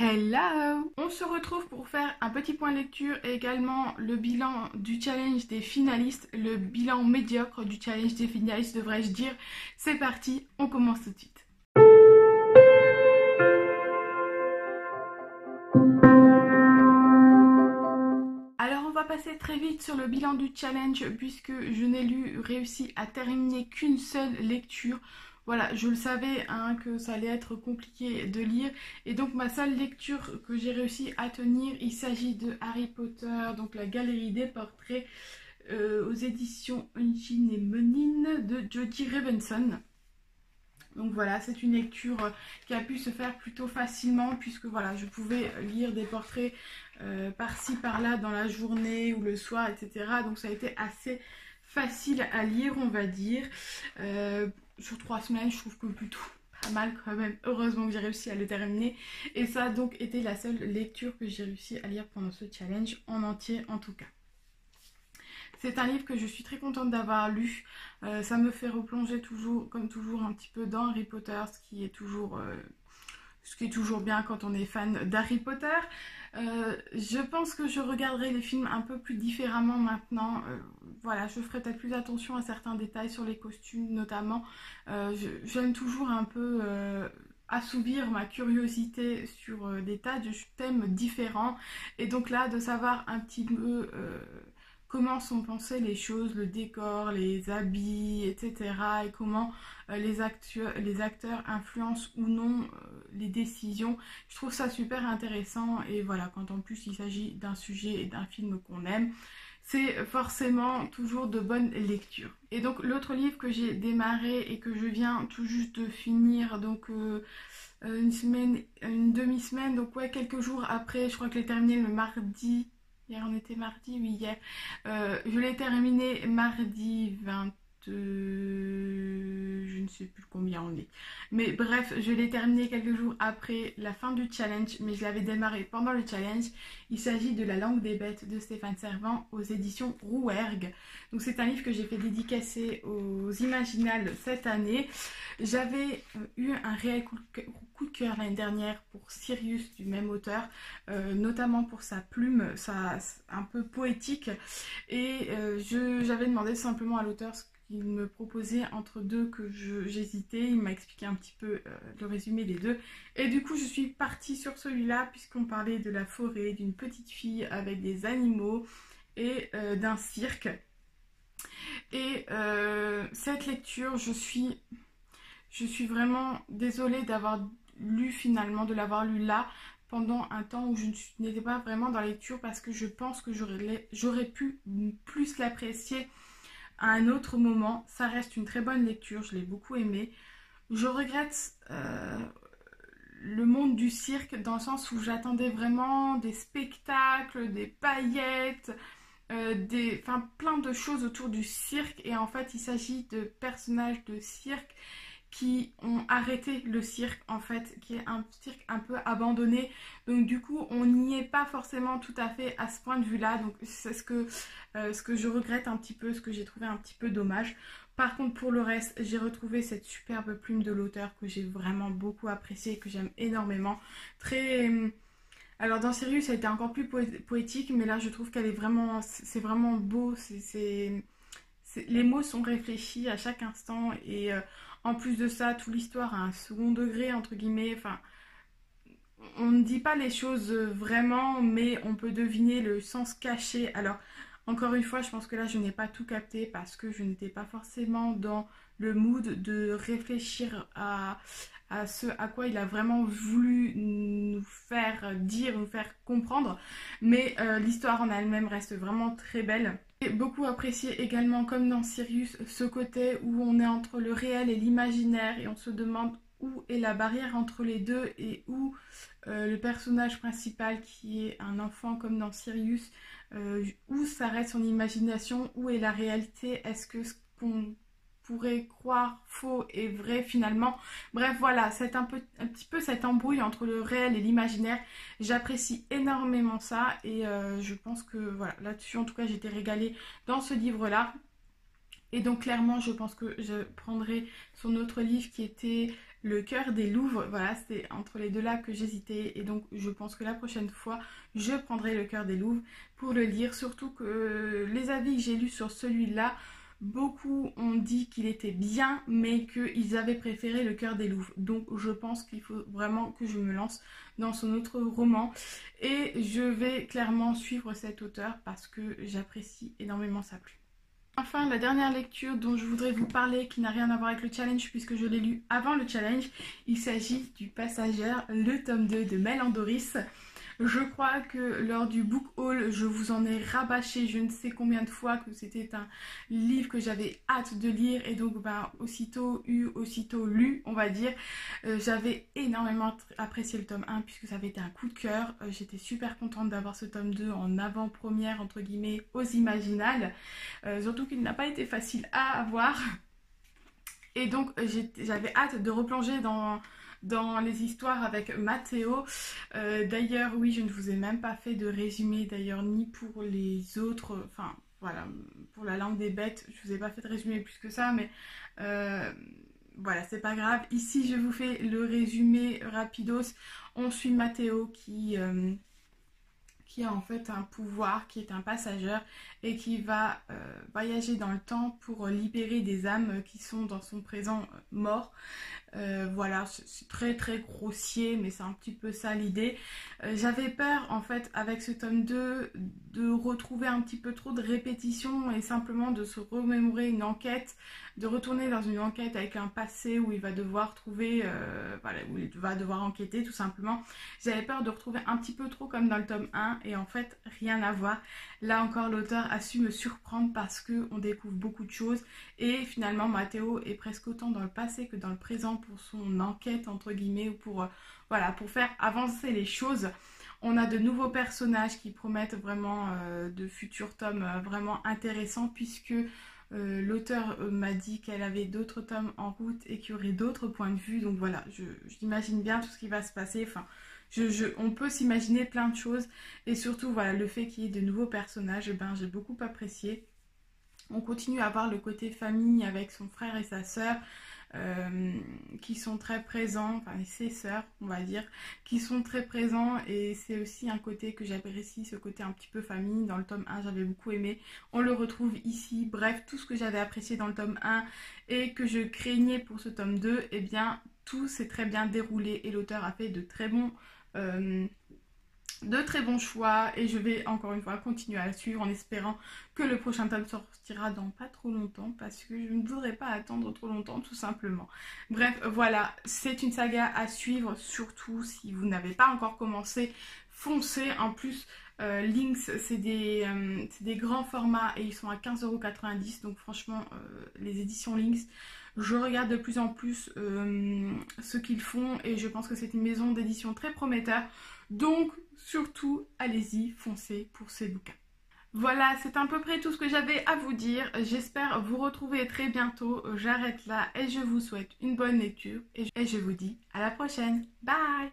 Hello! On se retrouve pour faire un petit point lecture et également le bilan du challenge des finalistes, le bilan médiocre du challenge des finalistes devrais-je dire. C'est parti, on commence tout de suite. Alors on va passer très vite sur le bilan du challenge puisque je n'ai réussi à terminer qu'une seule lecture. Voilà, je le savais que ça allait être compliqué de lire. Et donc ma seule lecture que j'ai réussi à tenir, il s'agit de Harry Potter, donc la galerie des portraits aux éditions Unshin et Menin de Jodie Revenson. Donc voilà, c'est une lecture qui a pu se faire plutôt facilement puisque voilà, je pouvais lire des portraits par-ci par-là dans la journée ou le soir, etc. Donc ça a été assez facile à lire, on va dire. Sur 3 semaines, je trouve que plutôt pas mal quand même. Heureusement que j'ai réussi à le terminer. Et ça a donc été la seule lecture que j'ai réussi à lire pendant ce challenge, en entier en tout cas. C'est un livre que je suis très contente d'avoir lu. Ça me fait replonger toujours, comme toujours, un petit peu dans Harry Potter, ce qui est toujours bien quand on est fan d'Harry Potter. Je pense que je regarderai les films un peu plus différemment maintenant. Voilà, je ferai peut-être plus attention à certains détails sur les costumes notamment. J'aime toujours un peu assouvir ma curiosité sur des tas de thèmes différents. Et donc là, de savoir un petit peu comment sont pensées les choses, le décor, les habits, etc. Et comment les acteurs influencent ou non les décisions. Je trouve ça super intéressant et voilà, quand en plus il s'agit d'un sujet et d'un film qu'on aime, c'est forcément toujours de bonnes lectures. Et donc l'autre livre que j'ai démarré et que je viens tout juste de finir, donc une demi-semaine, donc ouais, quelques jours après, je crois que je l'ai terminé le mardi. Hier on était mardi, oui hier. Je l'ai terminé mardi 20. Je ne sais plus combien on est. Mais bref, je l'ai terminé quelques jours après la fin du challenge, mais je l'avais démarré pendant le challenge. Il s'agit de La langue des bêtes de Stéphane Servan aux éditions Rouergue. Donc c'est un livre que j'ai fait dédicacer aux Imaginales cette année. J'avais eu un réel coup de cœur l'année dernière pour Sirius du même auteur, notamment pour sa plume, un peu poétique. Et j'avais demandé simplement à l'auteur ce qu'il me proposait entre deux que j'hésitais. Il m'a expliqué un petit peu le résumé des deux. Et du coup, je suis partie sur celui-là puisqu'on parlait de la forêt, d'une petite fille avec des animaux et d'un cirque. Et cette lecture, je suis vraiment désolée d'avoir lu finalement, de l'avoir lu là, pendant un temps où je n'étais pas vraiment dans la lecture parce que je pense que j'aurais pu plus l'apprécier à un autre moment. Ça reste une très bonne lecture, je l'ai beaucoup aimée. Je regrette le monde du cirque dans le sens où j'attendais vraiment des spectacles, des paillettes, plein de choses autour du cirque et en fait il s'agit de personnages de cirque qui ont arrêté le cirque en fait, qui est un cirque un peu abandonné, donc du coup on n'y est pas forcément tout à fait à ce point de vue là, donc c'est ce que je regrette un petit peu, ce que j'ai trouvé un petit peu dommage. Par contre pour le reste, j'ai retrouvé cette superbe plume de l'auteur que j'ai vraiment beaucoup appréciée, que j'aime énormément, très... Alors dans Sirius, ça a été encore plus poétique, mais là je trouve qu'elle est vraiment, c'est vraiment beau, les mots sont réfléchis à chaque instant et en plus de ça, toute l'histoire a un second degré entre guillemets. Enfin, on ne dit pas les choses vraiment, mais on peut deviner le sens caché. Alors encore une fois, je pense que là je n'ai pas tout capté parce que je n'étais pas forcément dans le mood de réfléchir à ce à quoi il a vraiment voulu nous faire dire, nous faire comprendre. Mais l'histoire en elle-même reste vraiment très belle. J'ai beaucoup apprécié également, comme dans Sirius, ce côté où on est entre le réel et l'imaginaire et on se demande où est la barrière entre les deux et où le personnage principal qui est un enfant comme dans Sirius, où s'arrête son imagination, où est la réalité, est-ce que ce qu'on pourrait croire faux et vrai finalement. Bref voilà, c'est un petit peu cette embrouille entre le réel et l'imaginaire. J'apprécie énormément ça et je pense que voilà, là-dessus en tout cas j'ai été régalée dans ce livre-là. Et donc clairement je pense que je prendrai son autre livre qui était Le cœur des Louvres. Voilà, c'était entre les deux là que j'hésitais et donc je pense que la prochaine fois je prendrai Le cœur des Louvres pour le lire, surtout que les avis que j'ai lus sur celui-là, beaucoup ont dit qu'il était bien mais qu'ils avaient préféré Le cœur des Louvres. Donc je pense qu'il faut vraiment que je me lance dans son autre roman et je vais clairement suivre cet auteur parce que j'apprécie énormément sa plume. Enfin, la dernière lecture dont je voudrais vous parler, qui n'a rien à voir avec le challenge puisque je l'ai lu avant le challenge, il s'agit du Passagère, le tome 2 de Mel Andoris. Je crois que lors du book haul, je vous en ai rabâché je ne sais combien de fois que c'était un livre que j'avais hâte de lire et donc aussitôt lu, on va dire. J'avais énormément apprécié le tome 1 puisque ça avait été un coup de cœur. J'étais super contente d'avoir ce tome 2 en avant-première entre guillemets aux Imaginales. Surtout qu'il n'a pas été facile à avoir. Et donc j'avais hâte de replonger dans les histoires avec Matteo. D'ailleurs, oui, je ne vous ai même pas fait de résumé, d'ailleurs, ni pour les autres, enfin, voilà, pour la langue des bêtes, je vous ai pas fait de résumé plus que ça, mais voilà, c'est pas grave. Ici, je vous fais le résumé rapidos. On suit Matteo qui a en fait un pouvoir, qui est un passageur et qui va voyager dans le temps pour libérer des âmes qui sont dans son présent morts. Voilà, c'est très très grossier mais c'est un petit peu ça l'idée. J'avais peur en fait avec ce tome 2 de retrouver un petit peu trop de répétitions et simplement de se remémorer une enquête, de retourner dans une enquête avec un passé où il va devoir trouver, voilà, où il va devoir enquêter tout simplement. J'avais peur de retrouver un petit peu trop comme dans le tome 1 et en fait rien à voir. Là encore l'auteur a su me surprendre parce qu'on découvre beaucoup de choses et finalement Matteo est presque autant dans le passé que dans le présent pour son enquête entre guillemets ou pour, voilà, pour faire avancer les choses. On a de nouveaux personnages qui promettent vraiment de futurs tomes vraiment intéressants puisque l'auteur m'a dit qu'elle avait d'autres tomes en route et qu'il y aurait d'autres points de vue. Donc voilà, j'imagine bien tout ce qui va se passer. Enfin, on peut s'imaginer plein de choses. Et surtout, voilà, le fait qu'il y ait de nouveaux personnages, ben, j'ai beaucoup apprécié. On continue à voir le côté famille avec son frère et sa sœur. Qui sont très présents, enfin ses sœurs on va dire, qui sont très présents et c'est aussi un côté que j'apprécie, ce côté un petit peu famille. Dans le tome 1 j'avais beaucoup aimé, on le retrouve ici. Bref, tout ce que j'avais apprécié dans le tome 1 et que je craignais pour ce tome 2, eh bien tout s'est très bien déroulé et l'auteur a fait de très bons choix et je vais encore une fois continuer à suivre en espérant que le prochain tome sortira dans pas trop longtemps parce que je ne voudrais pas attendre trop longtemps tout simplement. Bref, voilà, c'est une saga à suivre, surtout si vous n'avez pas encore commencé, foncez. En plus Lynx c'est des grands formats et ils sont à 15,90 € donc franchement les éditions Lynx, je regarde de plus en plus ce qu'ils font et je pense que c'est une maison d'édition très prometteur. Donc surtout, allez-y, foncez pour ces bouquins. Voilà, c'est à peu près tout ce que j'avais à vous dire. J'espère vous retrouver très bientôt. J'arrête là et je vous souhaite une bonne lecture. Et je vous dis à la prochaine. Bye!